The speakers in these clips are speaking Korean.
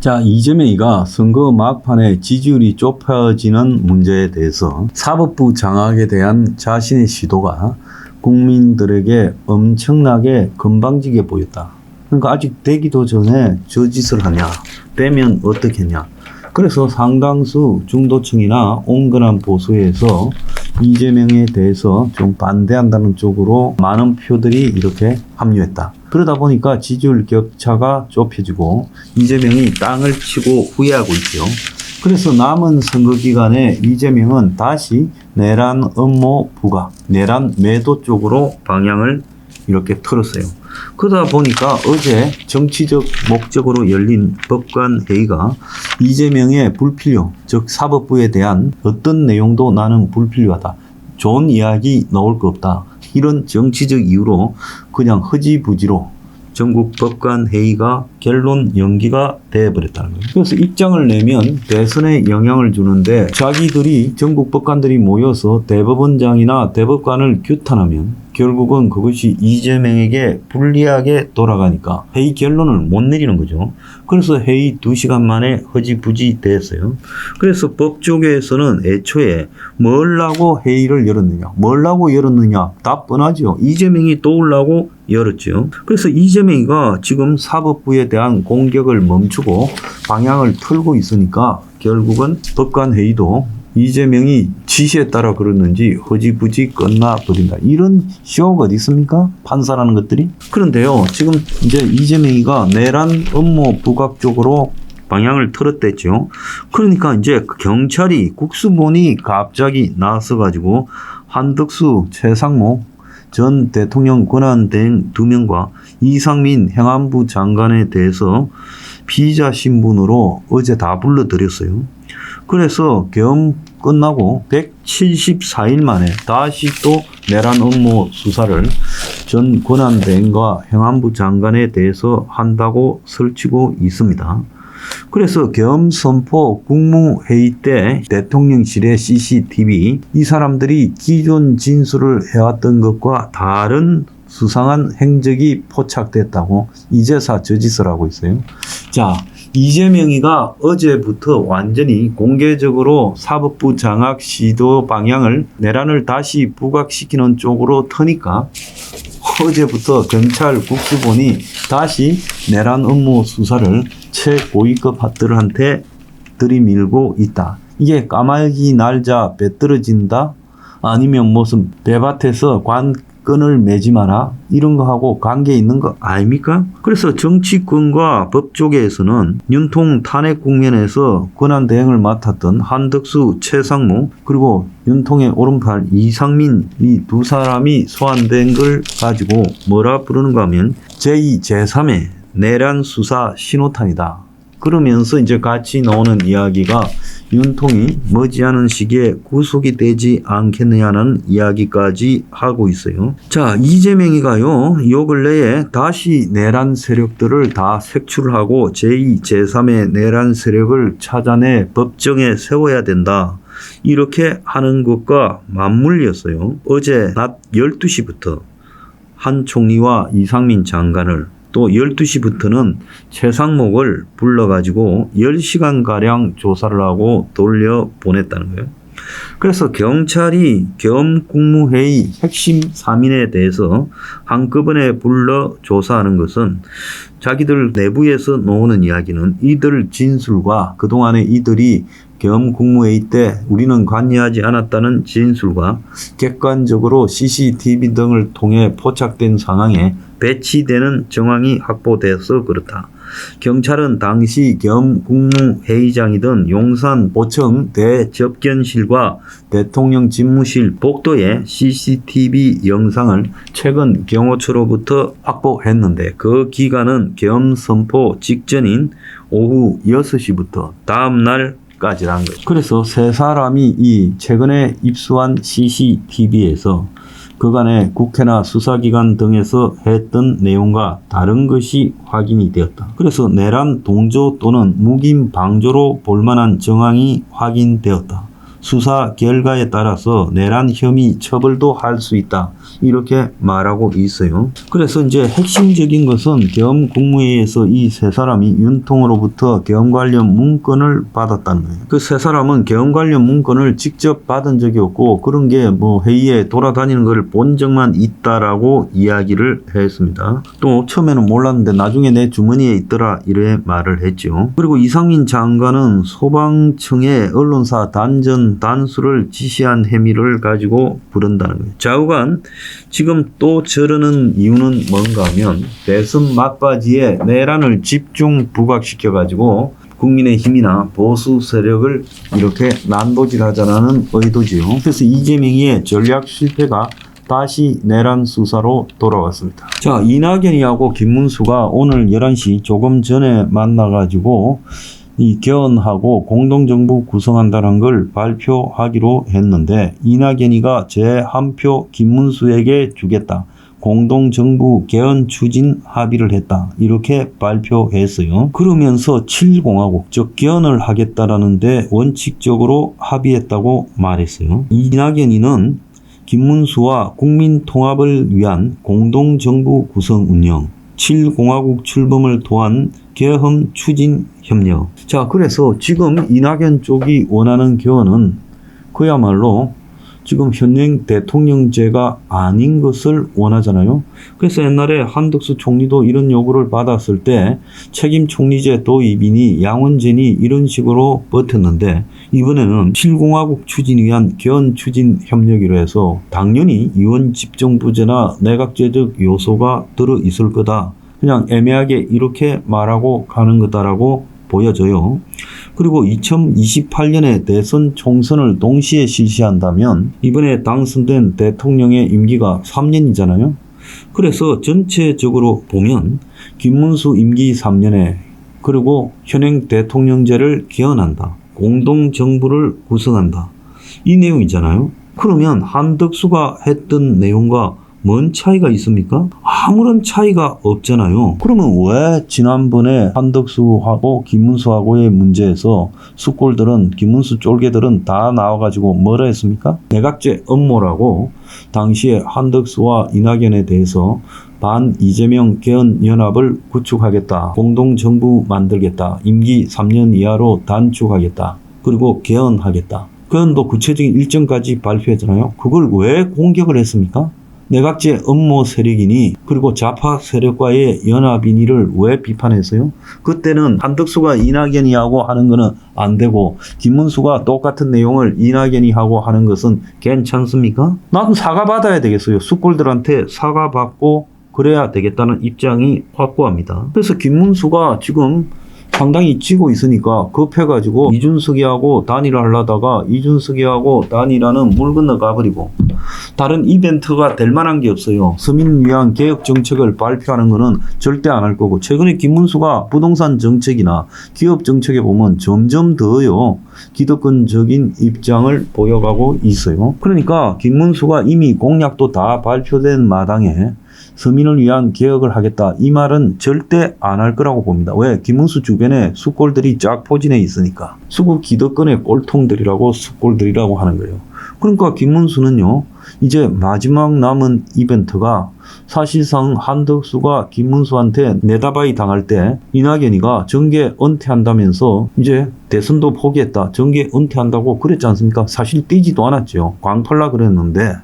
자, 이재명이가 선거 막판에 지지율이 좁혀지는 문제에 대해서 사법부 장악에 대한 자신의 시도가 국민들에게 엄청나게 건방지게 보였다. 그러니까 아직 되기도 전에 저 짓을 하냐, 되면 어떻겠냐. 그래서 상당수 중도층이나 온건한 보수에서 이재명에 대해서 좀 반대한다는 쪽으로 많은 표들이 이렇게 합류했다. 그러다 보니까 지지율 격차가 좁혀지고 이재명이 땅을 치고 후회하고 있죠. 그래서 남은 선거 기간에 이재명은 다시 내란 음모 부각, 내란 매도 쪽으로 방향을 이렇게 틀었어요. 그러다 보니까 어제 정치적 목적으로 열린 법관 회의가 이재명의 불필요, 즉 사법부에 대한 어떤 내용도 나는 불필요하다, 좋은 이야기 나올 거 없다, 이런 정치적 이유로 그냥 흐지부지로 전국 법관 회의가 결론 연기가 되어버렸다는 거예요. 그래서 입장을 내면 대선에 영향을 주는데 자기들이 전국 법관들이 모여서 대법원장이나 대법관을 규탄하면 결국은 그것이 이재명에게 불리하게 돌아가니까 회의 결론을 못 내리는 거죠. 그래서 회의 2시간 만에 허지부지 됐어요. 그래서 법조계에서는 애초에 뭘라고 회의를 열었느냐, 뭘라고 열었느냐 다 뻔하죠. 이재명이 도우려고 열었죠. 그래서 이재명이가 지금 사법부에 대한 공격을 멈추고 방향을 틀고 있으니까 결국은 법관 회의도 이재명이 지시에 따라 그러는지 허지부지 끝나버린다. 이런 쇼가 어디 있습니까? 판사라는 것들이. 그런데요, 지금 이제 이재명이가 내란 음모 부각 쪽으로 방향을 틀었댔죠. 그러니까 이제 경찰이 국수본이 갑자기 나서가지고 한덕수, 최상목 전 대통령 권한대행 2명과 이상민 행안부 장관에 대해서 피의자 신분으로 어제 다 불러들였어요. 그래서 계엄 끝나고 174일 만에 다시 또 내란 음모 수사를 전 권한대행과 행안부 장관에 대해서 한다고 설치고 있습니다. 그래서 계엄 선포 국무회의 때 대통령실의 CCTV 이 사람들이 기존 진술을 해왔던 것과 다른 수상한 행적이 포착됐다고 이제사 저짓을 하고 있어요. 자, 이재명이가 어제부터 완전히 공개적으로 사법부 장악 시도 방향을 내란을 다시 부각시키는 쪽으로 터니까 어제부터 경찰 국수본이 다시 내란 음모 수사를 최고위급 핫들한테 들이밀고 있다. 이게 까마귀 날자 배 떨어진다? 아니면 무슨 배밭에서 관건을 매지 마라? 이런 거 하고 관계 있는 거 아닙니까? 그래서 정치권과 법조계에서는 윤통 탄핵 국면에서 권한대행을 맡았던 한덕수, 최상무 그리고 윤통의 오른팔 이상민 이 두 사람이 소환된 걸 가지고 뭐라 부르는가 하면 제2, 제3의 내란 수사 신호탄이다. 그러면서 이제 같이 나오는 이야기가 윤통이 머지않은 시기에 구속이 되지 않겠느냐는 이야기까지 하고 있어요. 자, 이재명이가요, 요 근래에 다시 내란 세력들을 다 색출하고 제2, 제3의 내란 세력을 찾아내 법정에 세워야 된다. 이렇게 하는 것과 맞물렸어요. 어제 낮 12시부터 한 총리와 이상민 장관을 또 12시부터는 최상목을 불러가지고 10시간가량 조사를 하고 돌려보냈다는 거예요. 그래서 경찰이 계엄 국무회의 핵심 3인에 대해서 한꺼번에 불러 조사하는 것은 자기들 내부에서 나오는 이야기는 이들 진술과 그동안에 이들이 계엄 국무회의 때 우리는 관여하지 않았다는 진술과 객관적으로 CCTV 등을 통해 포착된 상황에 배치되는 정황이 확보되어서 그렇다. 경찰은 당시 계엄 국무회의장이던 용산보청 대접견실과 대통령 집무실 복도에 CCTV 영상을 최근 경호처로부터 확보했는데 그 기간은 계엄 선포 직전인 오후 6시부터 다음날 까지라는 거죠. 그래서 세 사람이 이 최근에 입수한 CCTV에서 그간의 국회나 수사기관 등에서 했던 내용과 다른 것이 확인이 되었다. 그래서 내란 동조 또는 묵인 방조로 볼만한 정황이 확인되었다. 수사 결과에 따라서 내란 혐의 처벌도 할 수 있다. 이렇게 말하고 있어요. 그래서 이제 핵심적인 것은 계엄 국무회의에서 이 세 사람이 윤통으로부터 계엄 관련 문건을 받았다는 거예요. 그 세 사람은 계엄 관련 문건을 직접 받은 적이 없고 그런 게 뭐 회의에 돌아다니는 걸 본 적만 있다라고 이야기를 했습니다. 또 처음에는 몰랐는데 나중에 내 주머니에 있더라 이래 말을 했죠. 그리고 이상민 장관은 소방청에 언론사 단전 단수를 지시한 혐의를 가지고 부른다는 거예요. 좌우간 지금 또 저러는 이유는 뭔가 하면 대선 막바지에 내란을 집중 부각시켜 가지고 국민의힘이나 보수 세력을 이렇게 난도질하자라는 의도지요. 그래서 이재명의 전략 실패가 다시 내란 수사로 돌아왔습니다. 자, 이낙연이하고 김문수가 오늘 11시 조금 전에 만나가지고 이 개헌하고 공동정부 구성한다는 걸 발표하기로 했는데 이낙연이가 제 한 표 김문수에게 주겠다. 공동정부 개헌 추진 합의를 했다. 이렇게 발표했어요. 그러면서 7공화국 즉 개헌을 하겠다라는데 원칙적으로 합의했다고 말했어요. 이낙연이는 김문수와 국민통합을 위한 공동정부 구성 운영 7공화국 출범을 도한 개헌 추진 협력. 자, 그래서 지금 이낙연 쪽이 원하는 개헌은 그야말로 지금 현행 대통령제가 아닌 것을 원하잖아요. 그래서 옛날에 한덕수 총리도 이런 요구를 받았을 때 책임 총리제 도입이니 양원제니 이런 식으로 버텼는데 이번에는 7공화국 추진 위한 개헌 추진 협력이라 해서 당연히 이원 집정부제나 내각제적 요소가 들어 있을 거다. 그냥 애매하게 이렇게 말하고 가는 거다라고 보여져요. 그리고 2028년에 대선 총선을 동시에 실시한다면 이번에 당선된 대통령의 임기가 3년이잖아요. 그래서 전체적으로 보면 김문수 임기 3년에 그리고 현행 대통령제를 개헌한다. 공동정부를 구성한다. 이 내용이잖아요. 그러면 한덕수가 했던 내용과 뭔 차이가 있습니까? 아무런 차이가 없잖아요. 그러면 왜 지난번에 한덕수하고 김문수하고의 문제에서 숙골들은 김문수 쫄개들은 다 나와가지고 뭐라 했습니까? 내각제 음모라고 당시에 한덕수와 이낙연에 대해서 반 이재명 개헌 연합을 구축하겠다. 공동정부 만들겠다. 임기 3년 이하로 단축하겠다. 그리고 개헌하겠다. 개헌도 구체적인 일정까지 발표했잖아요. 그걸 왜 공격을 했습니까? 내각제 음모 세력이니 그리고 좌파 세력과의 연합이니를 왜 비판했어요? 그때는 한덕수가 이낙연이하고 하는 거는 안 되고 김문수가 똑같은 내용을 이낙연이 하고 하는 것은 괜찮습니까? 나도 사과받아야 되겠어요. 숙골들한테 사과받고 그래야 되겠다는 입장이 확고합니다. 그래서 김문수가 지금 상당히 지고 있으니까 급해가지고 이준석이하고 단일화를 하다가 이준석이하고 단일화는 물 건너 가버리고 다른 이벤트가 될 만한 게 없어요. 서민을 위한 개혁 정책을 발표하는 거는 절대 안 할 거고 최근에 김문수가 부동산 정책이나 기업 정책에 보면 점점 더요. 기득권적인 입장을 보여가고 있어요. 그러니까 김문수가 이미 공약도 다 발표된 마당에 서민을 위한 개혁을 하겠다. 이 말은 절대 안 할 거라고 봅니다. 왜? 김문수 주변에 숙골들이 쫙 포진해 있으니까. 수구 기득권의 꼴통들이라고 숙골들이라고 하는 거예요. 그러니까 김문수는요. 이제 마지막 남은 이벤트가 사실상 한덕수가 김문수한테 내다바이 당할 때 이낙연이가 정계 은퇴한다면서 이제 대선도 포기했다. 정계 은퇴한다고 그랬지 않습니까? 사실 뛰지도 않았죠. 광팔라 그랬는데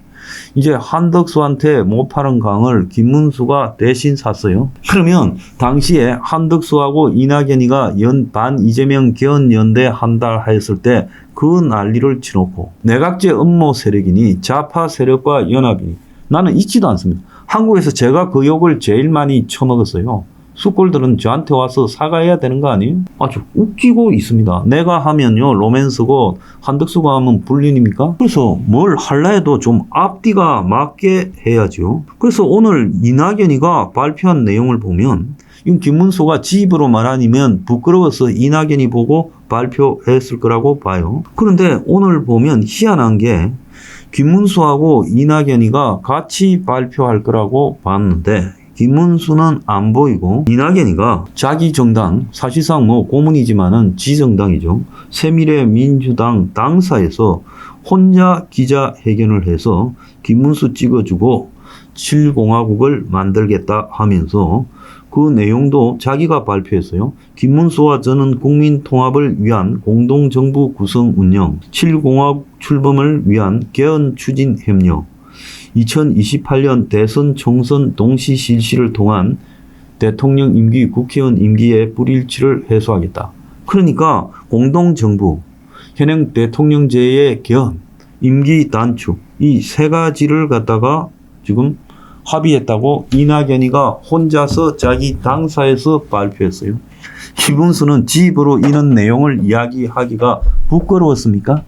이제 한덕수한테 못 파는 강을 김문수가 대신 샀어요. 그러면 당시에 한덕수하고 이낙연이가 반 이재명 개헌 연대 한다 했을 때 그 난리를 치놓고 내각제 음모 세력이니 좌파 세력과 연합이니 나는 잊지도 않습니다. 한국에서 제가 그 욕을 제일 많이 처먹었어요. 숙골들은 저한테 와서 사과해야 되는 거 아니에요? 아주 웃기고 있습니다. 내가 하면요 로맨스고 한덕수가 하면 불륜입니까? 그래서 뭘 할라 해도 좀 앞뒤가 맞게 해야죠. 그래서 오늘 이낙연이가 발표한 내용을 보면 이 김문수가 지 입으로 말하면 부끄러워서 이낙연이 보고 발표했을 거라고 봐요. 그런데 오늘 보면 희한한 게 김문수하고 이낙연이가 같이 발표할 거라고 봤는데 김문수는 안 보이고 이낙연이가 자기 정당, 사실상 뭐 고문이지만은 지정당이죠. 새미래민주당 당사에서 혼자 기자회견을 해서 김문수 찍어주고 7공화국을 만들겠다 하면서 그 내용도 자기가 발표했어요. 김문수와 저는 국민 통합을 위한 공동정부 구성 운영, 7공화국 출범을 위한 개헌 추진 협력, 2028년 대선 총선 동시 실시를 통한 대통령 임기, 국회의원 임기의 불일치를 해소하겠다. 그러니까 공동정부, 현행 대통령제의 개헌, 임기 단축 이 세 가지를 갖다가 지금 합의했다고 이낙연이가 혼자서 자기 당사에서 발표했어요. 김문수는 지 입으로 이런 내용을 이야기하기가 부끄러웠습니까?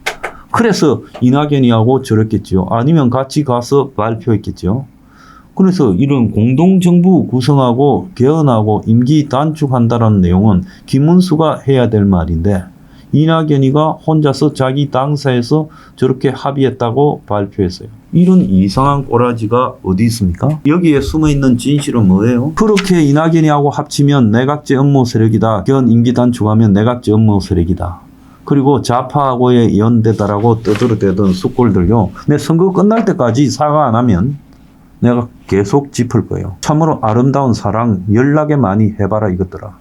그래서 이낙연이하고 저랬겠죠. 아니면 같이 가서 발표했겠죠. 그래서 이런 공동정부 구성하고 개헌하고 임기 단축한다는 내용은 김문수가 해야 될 말인데 이낙연이가 혼자서 자기 당사에서 저렇게 합의했다고 발표했어요. 이런 이상한 꼬라지가 어디 있습니까? 여기에 숨어있는 진실은 뭐예요? 그렇게 이낙연이하고 합치면 내각제 음모 세력이다. 개헌 임기 단축하면 내각제 음모 세력이다. 그리고 좌파하고의 연대다라고 떠들어대던 숫골들요. 내 선거 끝날 때까지 사과 안 하면 내가 계속 짚을 거예요. 참으로 아름다운 사랑 연락에 많이 해봐라 이것들아.